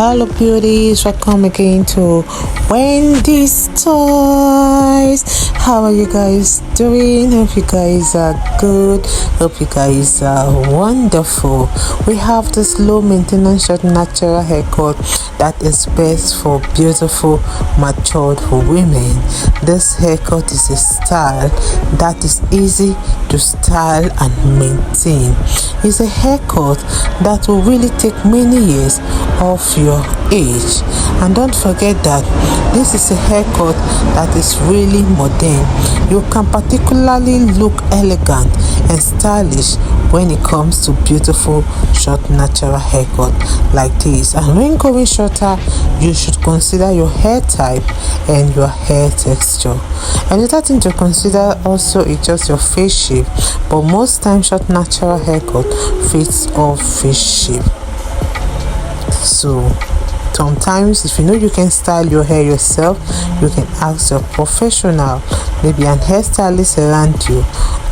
Hello beauties, welcome again to Wendy's Toys. How are you guys doing? Hope you guys are good. Hope you guys are wonderful. We have this low maintenance short natural haircut that is best for beautiful matured women. This haircut is a style that is easy to style and maintain. It's a haircut that will really take many years off your age. And don't forget that this is a haircut that is really modern. You can particularly look elegant and stylish when it comes to beautiful short natural haircut like this. And when going shorter, you should consider your hair type and your hair texture. Another thing to consider also is just your face shape, but most times short natural haircut fits all face shape. So sometimes if you know you can style your hair yourself, you can ask your professional, maybe an hairstylist around you,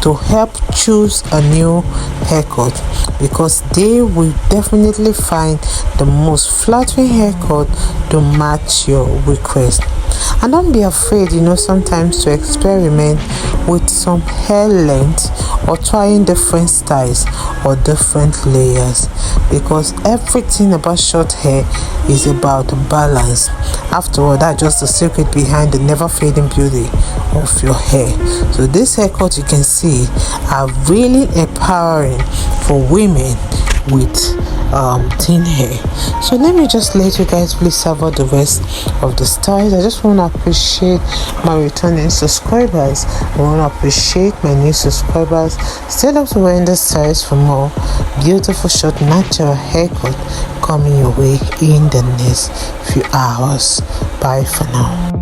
to help choose a new haircut, because they will definitely find the most flattering haircut to match your request. And don't be afraid, sometimes to experiment with some hair length or trying different styles or different layers, because everything about short hair is about balance. After all, that's just the secret behind the never fading beauty of your hair. So this haircut, you can see, are really empowering for women with thin hair. So let me just let you guys please savor the rest of the styles. I just want to appreciate my returning subscribers. I want to appreciate my new subscribers. Stay up to wearing the styles for more beautiful short natural haircut coming your way in the next few hours. Bye for now.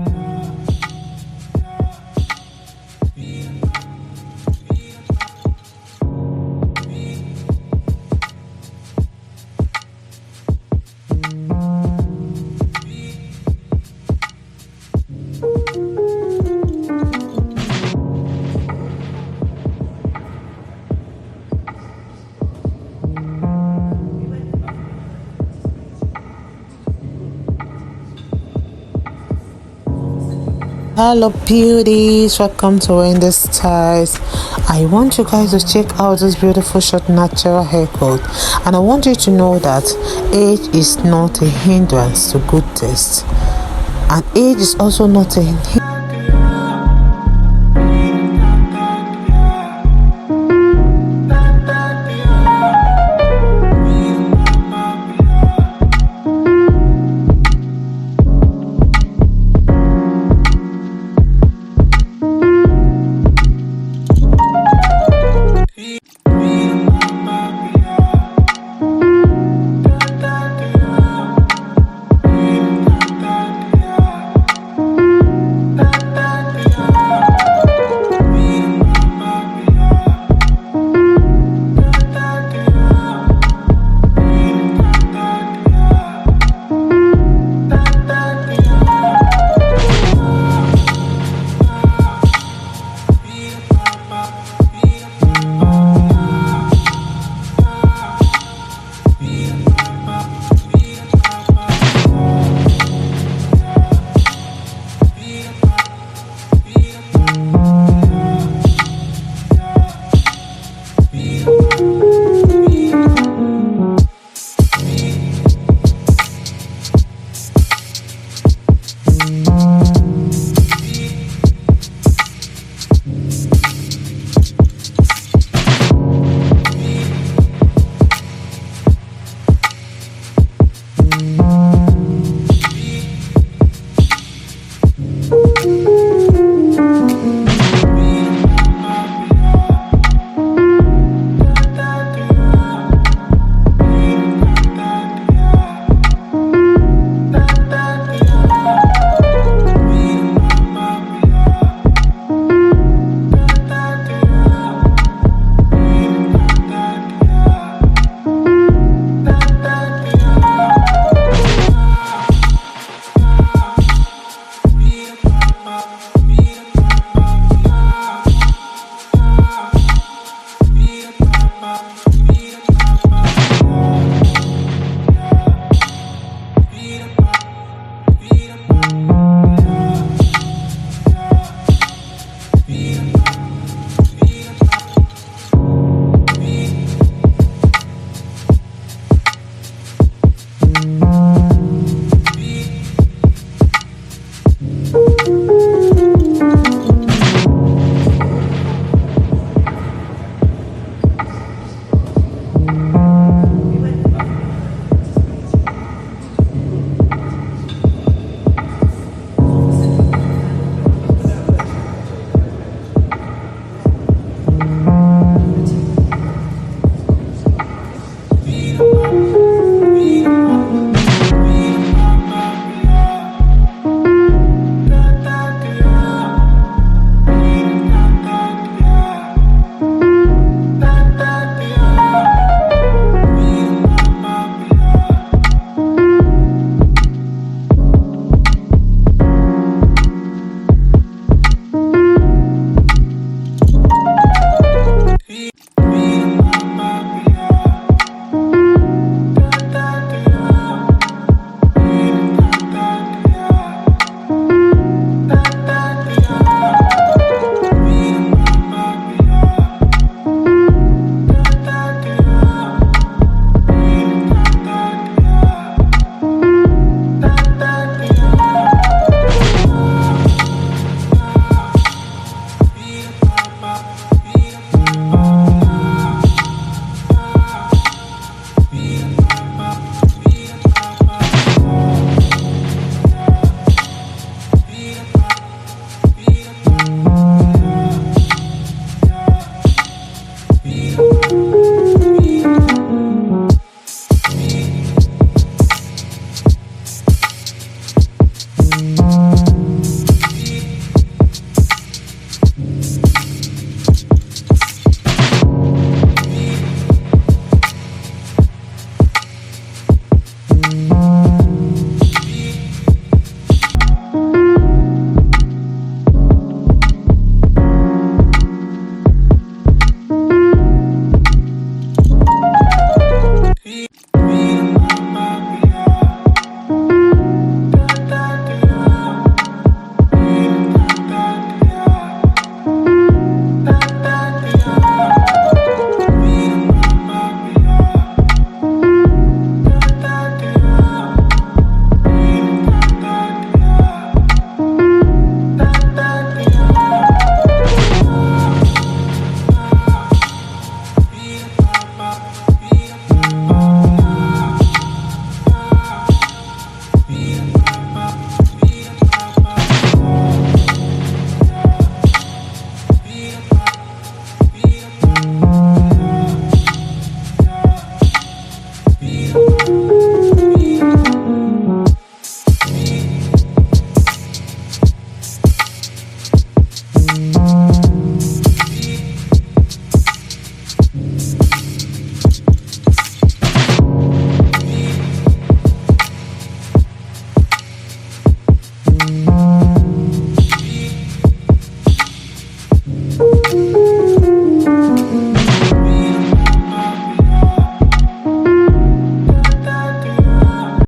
Hello beauties, welcome to Wendy's Styles. I want you guys to check out this beautiful short natural haircut, and I want you to know that age is not a hindrance to good taste, and age is also not a hindrance